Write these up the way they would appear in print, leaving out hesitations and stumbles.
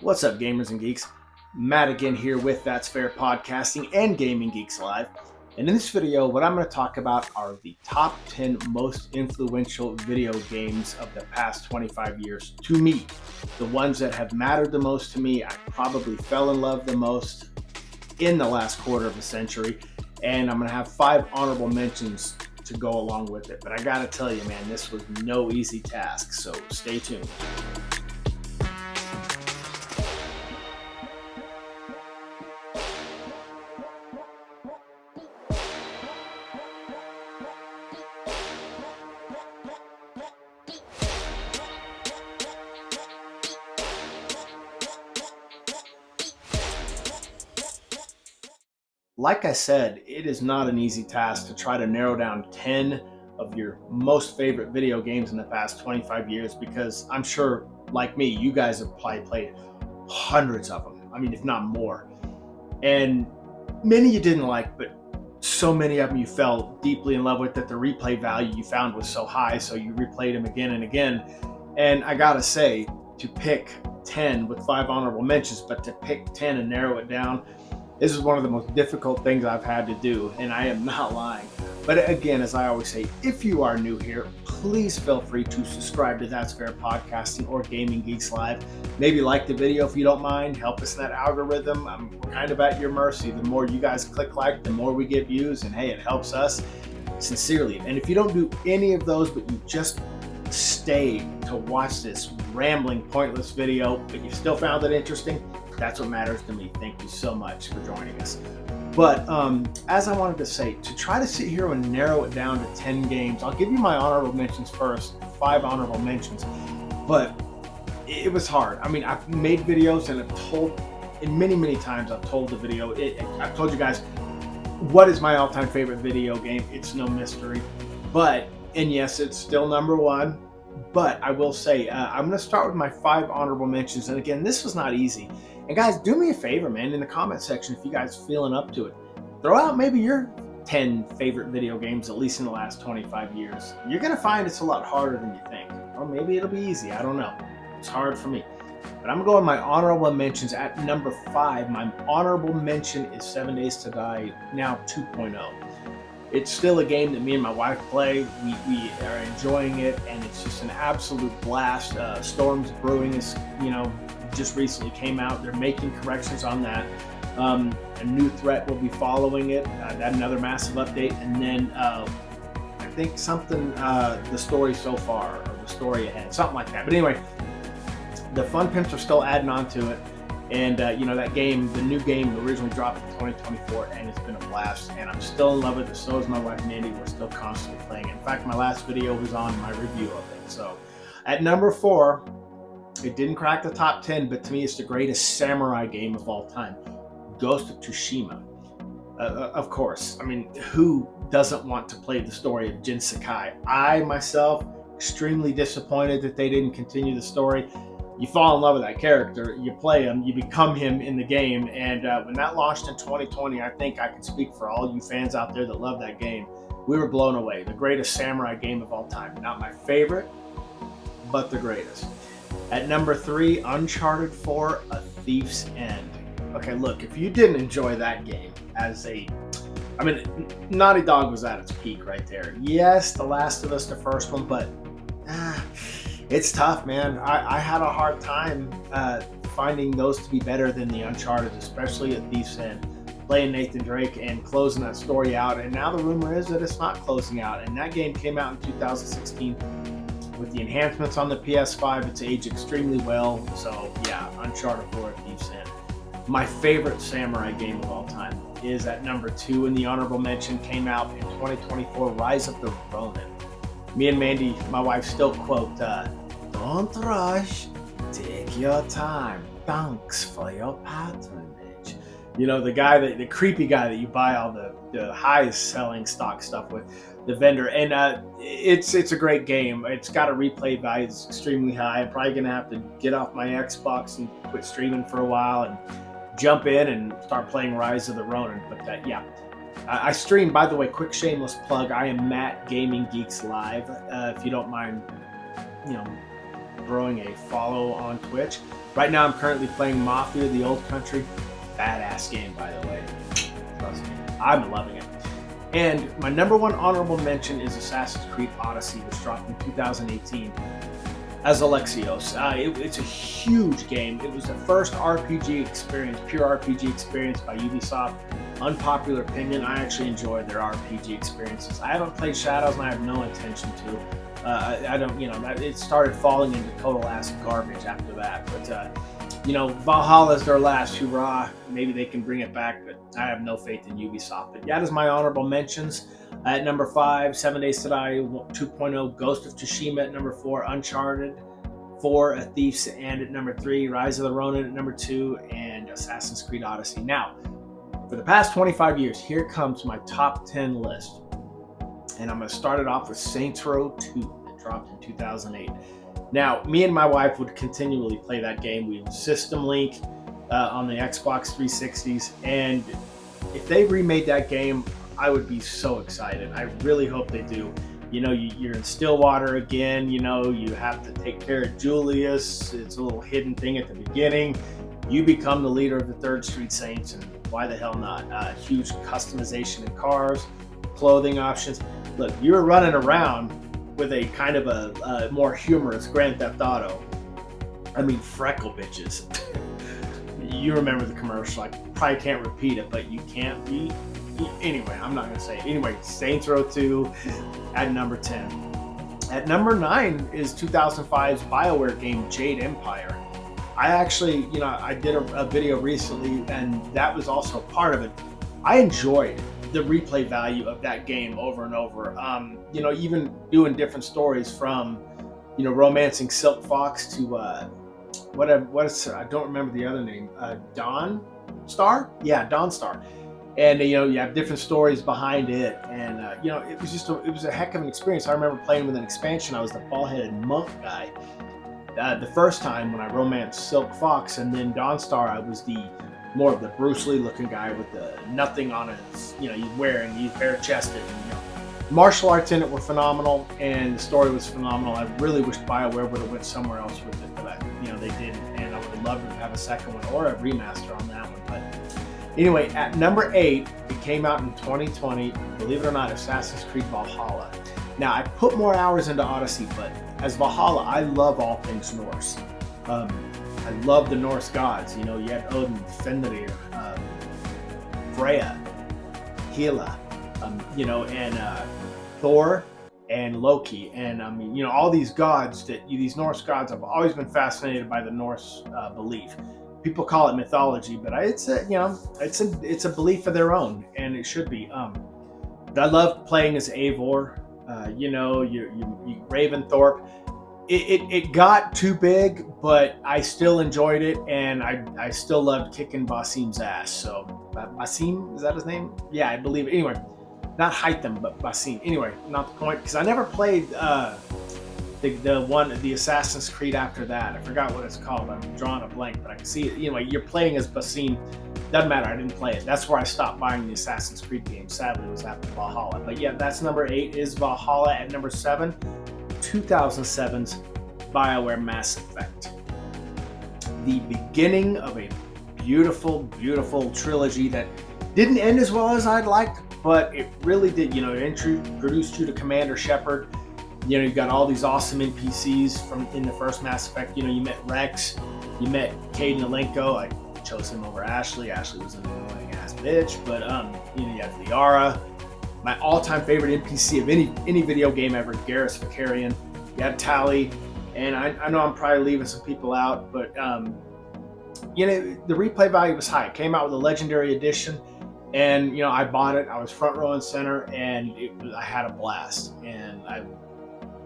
What's up, gamers and geeks? Matt again here with That's Fair Podcasting and Gaming Geeks Live. And in this video, what I'm going to talk about are the top 10 most influential video games of the past 25 years to me. The ones that have mattered the most to me, I probably fell in love the most in the last quarter of a century. And I'm going to have 5 honorable mentions to go along with it. But I got to tell you, man, this was no easy task, so stay tuned. Like I said, it is not an easy task to try to narrow down 10 of your most favorite video games in the past 25 years because I'm sure, like me, you guys have probably played hundreds of them. I mean, if not more. And many you didn't like, but so many of them you fell deeply in love with that the replay value you found was so high, so you replayed them again and again. And I gotta say, to pick 10 with 5 honorable mentions, but to pick 10 and narrow it down, this is one of the most difficult things I've had to do, and I am not lying. But again, as I always say, if you are new here, please feel free to subscribe to That's Fair Podcasting or Gaming Geeks Live. Maybe like the video if you don't mind. Help us in that algorithm. I'm kind of at your mercy. The more you guys click like, the more we get views, and hey, it helps us sincerely. And if you don't do any of those, but you just stay to watch this rambling, pointless video, but you still found it interesting, that's what matters to me. Thank you so much for joining us. But as I wanted to say, to try to sit here and narrow it down to 10 games, I'll give you my honorable mentions first, 5 honorable mentions. But it was hard. I mean, I've made videos and many times I've told the video, I've told you guys what is my all-time favorite video game. It's no mystery. And yes, it's still number one. But I will say, I'm going to start with my 5 honorable mentions. And again, this was not easy. And guys, do me a favor, man, in the comment section, if you guys feeling up to it, throw out maybe your 10 favorite video games, at least in the last 25 years. You're going to find it's a lot harder than you think. Or maybe it'll be easy. I don't know. It's hard for me. But I'm going to go with my honorable mentions at number 5. My honorable mention is 7 Days to Die, now 2.0. It's still a game that me and my wife play. We are enjoying it, and it's just an absolute blast. Storms Brewing is, just recently came out. They're making corrections on that. A new threat will be following it. That another massive update, and then I think something the story so far or the story ahead, something like that. But anyway, the fun pimps are still adding on to it. And, that game, the new game originally dropped in 2024, and it's been a blast. And I'm still in love with it. So is my wife, Mandy. We're still constantly playing it. In fact, my last video was on my review of it. So at number 4, it didn't crack the top 10, but to me, it's the greatest samurai game of all time, Ghost of Tsushima. Of course. I mean, who doesn't want to play the story of Jin Sakai? I, myself, extremely disappointed that they didn't continue the story. You fall in love with that character, you play him, you become him in the game, and when that launched in 2020, I think I can speak for all you fans out there that love that game. We were blown away. The greatest samurai game of all time. Not my favorite, but the greatest. At number 3, Uncharted 4: A Thief's End. Okay, look, if you didn't enjoy that game Naughty Dog was at its peak right there. Yes, The Last of Us, the first one, but it's tough, man. I had a hard time finding those to be better than the Uncharted, especially at Thief's End, playing Nathan Drake and closing that story out. And now the rumor is that it's not closing out. And that game came out in 2016. With the enhancements on the PS5, it's aged extremely well. So yeah, Uncharted 4: Thief's End. My favorite samurai game of all time is at number 2, and the honorable mention came out in 2024, Rise of the Ronin. Me and Mandy, my wife, still quote, "Don't rush, take your time, thanks for your patronage." The creepy guy that you buy all the highest selling stock stuff with, the vendor. And it's a great game. It's got a replay value that's extremely high. I'm probably going to have to get off my Xbox and quit streaming for a while and jump in and start playing Rise of the Ronin. But I stream, by the way, quick shameless plug. I am Matt Gaming Geeks Live. If you don't mind, throwing a follow on Twitch. Right now I'm currently playing Mafia: The Old Country. Badass game, by the way. Trust me, I'm loving it. And my number one honorable mention is Assassin's Creed Odyssey, which dropped in 2018 as Alexios. It's a huge game. It was the first RPG experience, pure RPG experience by Ubisoft. Unpopular opinion, I actually enjoyed their RPG experiences. I haven't played Shadows and I have no intention to. I don't, it started falling into total ass garbage after that. But, Valhalla is their last hurrah. Maybe they can bring it back, but I have no faith in Ubisoft. But that is my honorable mentions. At number 5, 7 Days to Die 2.0, Ghost of Tsushima at number 4, Uncharted 4, A Thief's End at number 3, Rise of the Ronin at number 2, and Assassin's Creed Odyssey. Now, for the past 25 years, here comes my top 10 list. And I'm going to start it off with Saints Row 2 that dropped in 2008. Now, me and my wife would continually play that game. We would System Link on the Xbox 360s. And if they remade that game, I would be so excited. I really hope they do. You're in Stillwater again. You have to take care of Julius. It's a little hidden thing at the beginning. You become the leader of the 3rd Street Saints, and why the hell not? Huge customization in cars, clothing options. Look, you're running around with a kind of a more humorous Grand Theft Auto. I mean, freckle bitches. You remember the commercial. I probably can't repeat it, but you can't be. Anyway, I'm not going to say it. Anyway, Saints Row 2 at number 10. At number 9 is 2005's BioWare game Jade Empire. I actually, I did a video recently, and that was also part of it. I enjoyed the replay value of that game over and over. Even doing different stories from, romancing Silk Fox to I don't remember the other name. Dawn Star? Yeah, Dawn Star. And you have different stories behind it, and it was a heck of an experience. I remember playing with an expansion. I was the bald-headed monk guy the first time when I romanced Silk Fox, and then Dawnstar I was more of the Bruce Lee looking guy with the nothing on his, he's bare chested. Martial arts in it were phenomenal, and the story was phenomenal. I really wish BioWare would have went somewhere else with it, but they didn't, and I would have loved to have a second one or a remaster on that one. But anyway, at number 8, it came out in 2020, believe it or not, Assassin's Creed Valhalla. Now, I put more hours into Odyssey, but as Valhalla, I love all things Norse. I love the Norse gods. You had Odin, Fenrir, Freya, Hela, and Thor and Loki. And all these gods these Norse gods, I've always been fascinated by the Norse belief. People call it mythology, but it's a belief of their own, and it should be. But I love playing as Eivor. You Ravensthorpe. It got too big, but I still enjoyed it, and I still loved kicking Basim's ass. So Basim, is that his name? Yeah, I believe it. Anyway, not Hytham, but Basim. Anyway, not the point, because I never played the Assassin's Creed after that. I forgot what it's called. I'm drawing a blank, but I can see it. You're playing as Basim. Doesn't matter, I didn't play it. That's where I stopped buying the Assassin's Creed games. Sadly, it was after Valhalla. But yeah, that's number 8 is Valhalla. At number 7, 2007's BioWare Mass Effect. The beginning of a beautiful, beautiful trilogy that didn't end as well as I'd liked, but it really did. It introduced you to Commander Shepard. You've got all these awesome NPCs from in the first Mass Effect. You met Rex, you met Cade Nalenko. I chose him over Ashley. Ashley was an annoying ass bitch, but you had Liara, my all-time favorite NPC of any video game ever, Garrus Vakarian. You had Tali, and I know I'm probably leaving some people out, but the replay value was high. It came out with a legendary edition, and I bought it. I was front row and center, and I had a blast, and I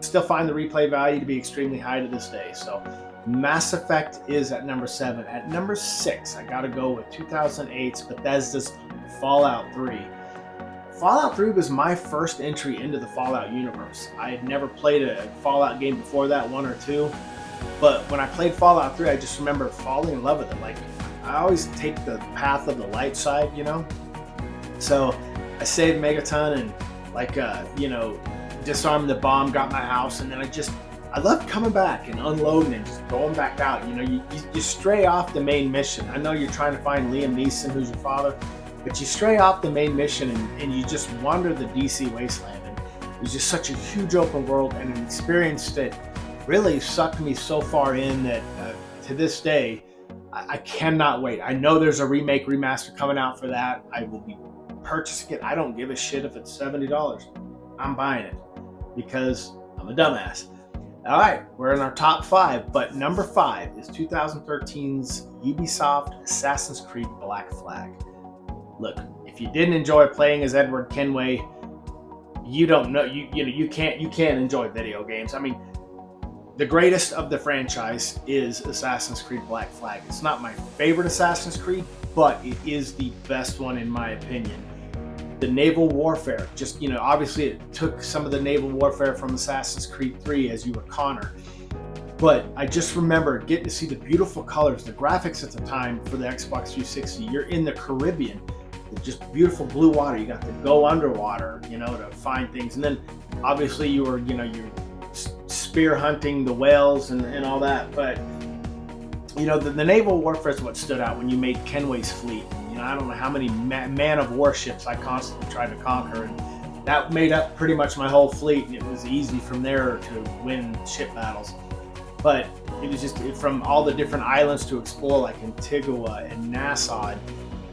still find the replay value to be extremely high to this day. So Mass Effect is at number 7. At number 6, I gotta go with 2008's Bethesda's Fallout 3. Fallout 3 was my first entry into the Fallout universe. I had never played a Fallout game before that, 1 or 2. But when I played Fallout 3, I just remember falling in love with it. Like, I always take the path of the light side, So I saved Megaton and, disarmed the bomb, got my house, and then I just I love coming back and unloading and just going back out. You know, you stray off the main mission. I know you're trying to find Liam Neeson, who's your father, but you stray off the main mission and you just wander the DC wasteland. And it was just such a huge open world and an experience that really sucked me so far in that to this day, I cannot wait. I know there's a remake, remaster coming out for that. I will be purchasing it. I don't give a shit if it's $70. I'm buying it because I'm a dumbass. All right, we're in our top 5, but number 5 is 2013's Ubisoft Assassin's Creed Black Flag. Look, if you didn't enjoy playing as Edward Kenway, you don't know. You can't enjoy video games. I mean, the greatest of the franchise is Assassin's Creed Black Flag. It's not my favorite Assassin's Creed, but it is the best one in my opinion. The naval warfare, just, obviously it took some of the naval warfare from Assassin's Creed 3 as you were Connor. But I just remember getting to see the beautiful colors, the graphics at the time for the Xbox 360. You're in the Caribbean, just beautiful blue water. You got to go underwater, to find things. And then obviously you were, you're spear hunting the whales and all that. But, the naval warfare is what stood out when you made Kenway's fleet. I don't know how many man of warships I constantly tried to conquer, and that made up pretty much my whole fleet, and it was easy from there to win ship battles. But it was just from all the different islands to explore, like Antigua and Nassau.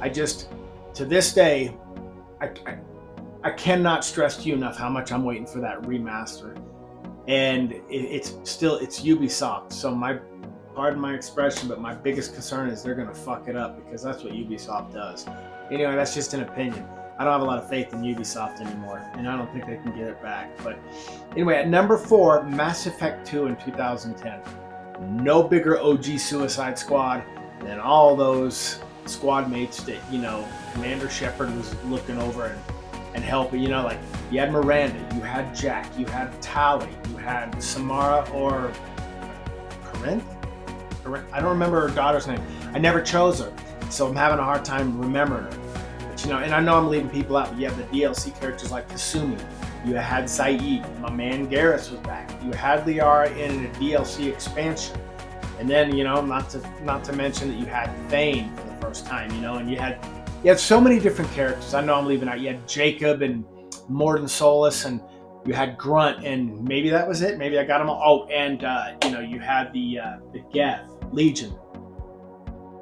I just, to this day, I cannot stress to you enough how much I'm waiting for that remaster. And it's Ubisoft, so pardon my expression, but my biggest concern is they're going to fuck it up, because that's what Ubisoft does. Anyway, that's just an opinion. I don't have a lot of faith in Ubisoft anymore, and I don't think they can get it back. But anyway, at number 4, Mass Effect 2 in 2010. No bigger OG Suicide Squad than all those squad mates that, Commander Shepard was looking over and helping. Like, you had Miranda, you had Jack, you had Tali, you had Samara or Corinth? I don't remember her daughter's name. I never chose her, so I'm having a hard time remembering her. But, and I know I'm leaving people out, but you have the DLC characters like Kasumi. You had Saeed. My man Garrus was back. You had Liara in a DLC expansion. And then, not to mention that you had Thane for the first time, and you had so many different characters. I know I'm leaving out. You had Jacob and Mordin Solus, and you had Grunt, and maybe that was it. Maybe I got them all. Oh, and you had the Geth, Legion.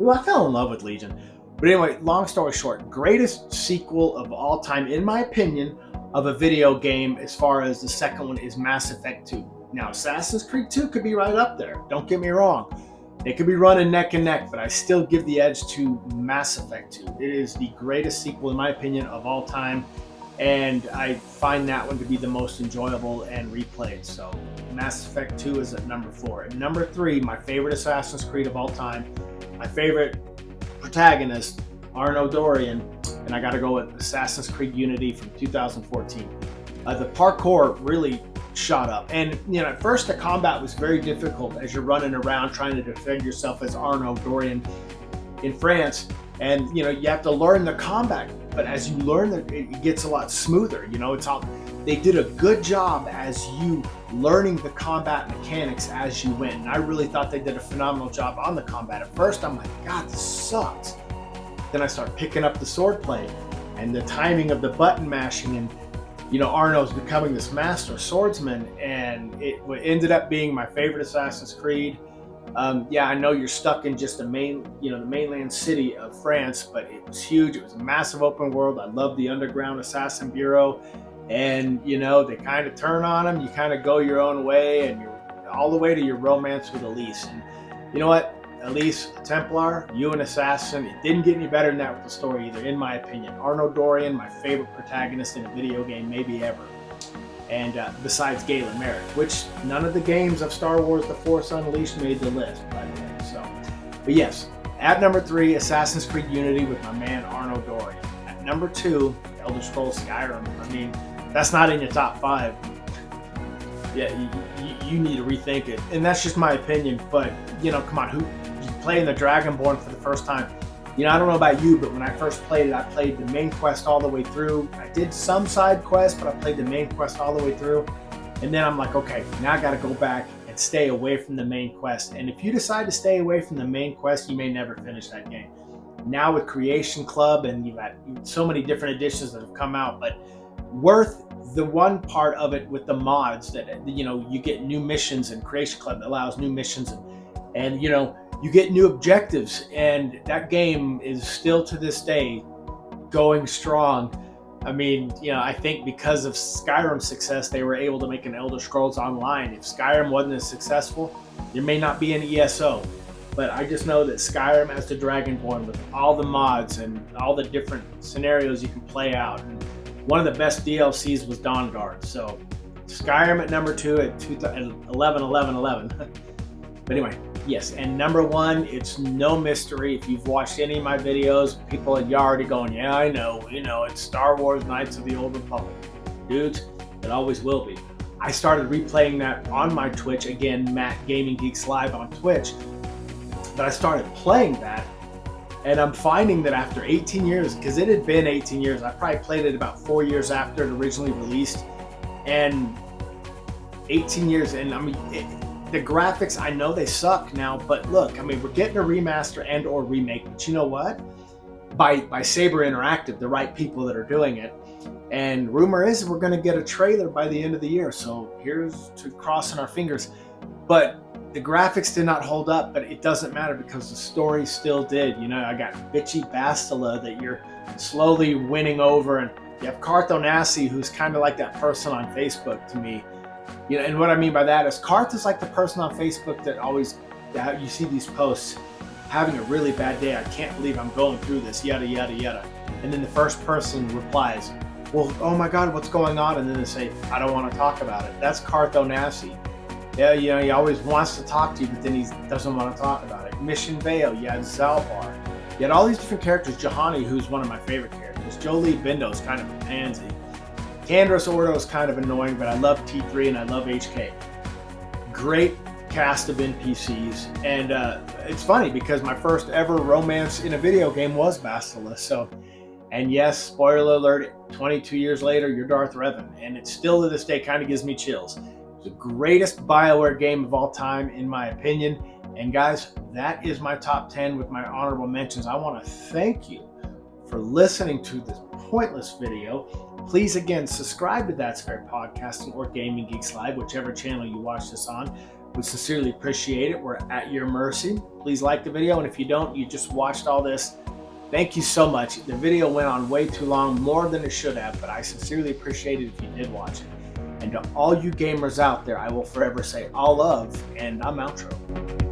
Ooh, I fell in love with Legion. But anyway, long story short, greatest sequel of all time, in my opinion, of a video game, as far as the second one, is Mass Effect 2. Now, Assassin's Creed 2 could be right up there. Don't get me wrong. They could be running neck and neck, but I still give the edge to Mass Effect 2. It is the greatest sequel, in my opinion, of all time. And I find that one to be the most enjoyable and replayed. So Mass Effect 2 is at number 4. At number 3, my favorite Assassin's Creed of all time, my favorite protagonist, Arno Dorian, and I got to go with Assassin's Creed Unity from 2014. The parkour really shot up, and at first the combat was very difficult as you're running around trying to defend yourself as Arno Dorian in France, and you have to learn the combat. But as you learn it gets a lot smoother. They did a good job as you learning the combat mechanics as you went. And I really thought they did a phenomenal job on the combat. At first, I'm like, God, this sucks. Then I start picking up the swordplay and the timing of the button mashing, and Arno's becoming this master swordsman, and it ended up being my favorite Assassin's Creed. I know you're stuck in just the mainland city of France, but it was huge. It was a massive open world. I love the underground assassin bureau, and they kind of turn on them. You kind of go your own way, and you're all the way to your romance with Elise. And you know what? Elise, a Templar, you an assassin. It didn't get any better than that with the story either, in my opinion. Arno Dorian, my favorite protagonist in a video game, maybe ever. And besides Galen Merrick, which none of the games of Star Wars The Force Unleashed made the list, by the way. But yes, at number 3, Assassin's Creed Unity with my man Arno Dorian. At number 2, Elder Scrolls Skyrim. I mean, that's not in your top 5. Yeah, you need to rethink it. And that's just my opinion, but, come on, you playing the Dragonborn for the first time. I don't know about you, but when I first played it, I played the main quest all the way through. I did some side quests, but I played the main quest all the way through. And then I'm like, okay, now I got to go back and stay away from the main quest. And if you decide to stay away from the main quest, you may never finish that game. Now with Creation Club, and you've got so many different editions that have come out, but worth the one part of it with the mods that, you know, you get new missions, and Creation Club allows new missions, and you know, you get new objectives, and that game is still to this day going strong. I mean, you know, I think because of Skyrim's success, they were able to make an Elder Scrolls Online. If Skyrim wasn't as successful, there may not be an ESO. But I just know that Skyrim as the Dragonborn, with all the mods and all the different scenarios you can play out. And one of the best DLCs was Dawnguard. So Skyrim at number 2 at 11. But anyway, yes. And number 1, it's no mystery. If you've watched any of my videos, people are already going, yeah, I know, you know, it's Star Wars Knights of the Old Republic. Dudes, it always will be. I started replaying that on my Twitch. Again, Matt Gaming Geeks Live on Twitch. But I started playing that, and I'm finding that after 18 years, because it had been 18 years, I probably played it about 4 years after it originally released, and 18 years, and I mean, the graphics, I know they suck now, but look, I mean, we're getting a remaster and or remake, but you know what? By Saber Interactive, the right people that are doing it, and rumor is we're going to get a trailer by the end of the year, so here's to crossing our fingers. But the graphics did not hold up, but it doesn't matter because the story still did. You know, I got bitchy Bastila that you're slowly winning over, and you have Karth Onasi, who's kind of like that person on Facebook to me. You know, and what I mean by that is Karth is like the person on Facebook that always, you see these posts, having a really bad day, I can't believe I'm going through this, yada, yada, yada. And then the first person replies, well, oh my God, what's going on? And then they say, I don't want to talk about it. That's Karth Onasi. Yeah, you know, he always wants to talk to you, but then he doesn't want to talk about it. Mission Vale, you had Zalbar. You had all these different characters. Jahani, who's one of my favorite characters. Jolie Bindo is kind of a pansy. Candrus Ordo is kind of annoying, but I love T3 and I love HK. Great cast of NPCs. And it's funny because my first ever romance in a video game was Bastila. So, and yes, spoiler alert, 22 years later, you're Darth Revan. And it still to this day kind of gives me chills. The greatest BioWare game of all time, in my opinion. And guys, that is my top 10 with my honorable mentions. I want to thank you for listening to this pointless video. Please, again, subscribe to That's Fair Podcasting or Gaming Geeks Live, whichever channel you watch this on. Would sincerely appreciate it. We're at your mercy. Please like the video, and if you don't, you just watched all this, thank you so much. The video went on way too long, more than it should have, but I sincerely appreciate it if you did watch it. And to all you gamers out there, I will forever say all love, and I'm outro.